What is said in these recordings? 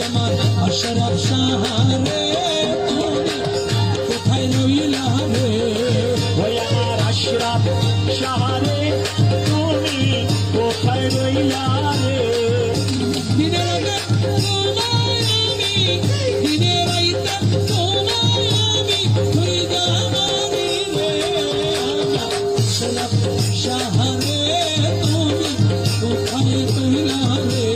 আমার আশরাফ শাহরে তুমি কোথায় রইলা রে, ওই আমার আশরাফ শাহরে তুমি কোথায় রইলা রে। দিনের আগে তোমায় আমি, দিনের রাইতে তোমায় আমি, তুই জামানি রে আমার আশরাফ শাহরে তুমি কোথায় রইলা রে।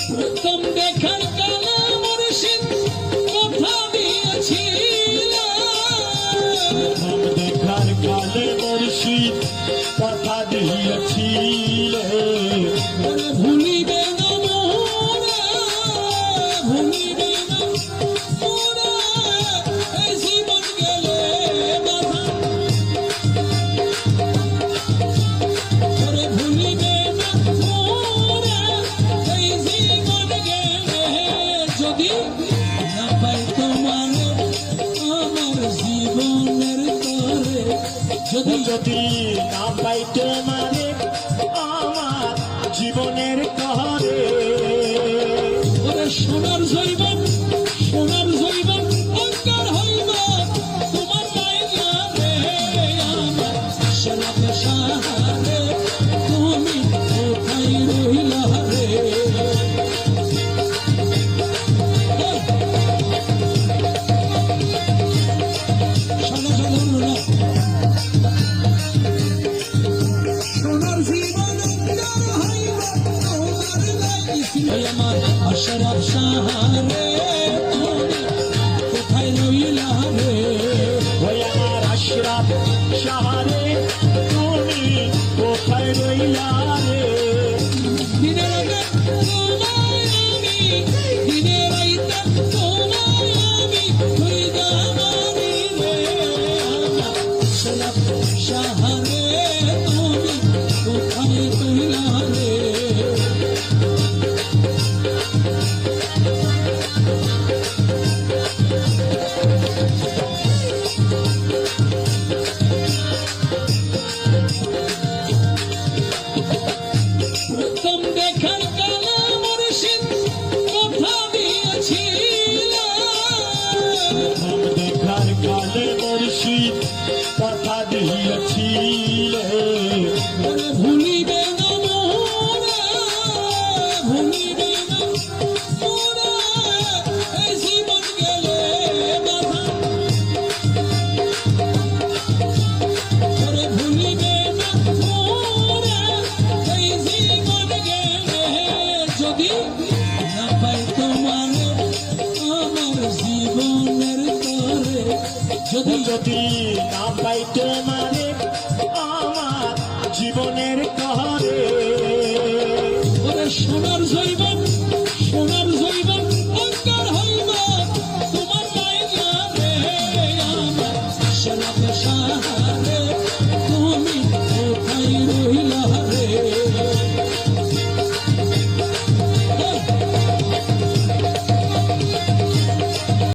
প্রথম দেখার কালে মুর্শিদ কথা দিয়েছিল, প্রথম দেখার কালে মুর্শিদ কথা দিয়েছিল, ওরে ভুলিবে না মোরে, ভুলিবে না মোরে, এই জীবন গেলে বাধা, ওরে ভুলিবে না মোরে, এই জীবন গেলে যদি না পাই তোমার আমার জীবনের তরে, যদি যদি না পাই তোমারে আমার জীবনের তরে। ওরে সোনার জৈবন, সোনার জৈবন অঙ্গার হইব তোমার লাইলা রে আমার আশরাফ শাহরে তুমি কোথায় রইলা রে। সাদা সাদা না সোনার জীবন অঙ্গার হইব তোমার লাইলা, আমার আশরাফ শাহরে তুমি কোথায় রইলা রে, ওই আমার আশরাফ শাহরে তুমি কোথায় রইলা রে। দিনের আগে তোমায় আমি, দিনের রাইতে তোমায় আমি, তুই জামানি রে আমার আশরাফ শাহরে তুমি কোথায় রইলা রে। প্রথম দেখার কালে মুর্শিদ কথা দিয়েছিল, প্রথম দেখার কালে মুর্শিদ কথা দিয়েছিল, ওরে ভুলিবে না মোরে, ভুলিবে না মোরে, এই জীবন গেলে বাধা, ওরে ভুলিবে না মোরে, এই জীবন গেলে যদি না পাই তোমার আমার জীবনের তরে, যদি যদি না পাই তোমারে আমার জীবনের তরে। ওরে সোনার জৈবন, সোনার জৈবন অঙ্গার হইব তোমার লাইলা রে আমার আশরাফ শাহরে তুমি কোথায় রইলা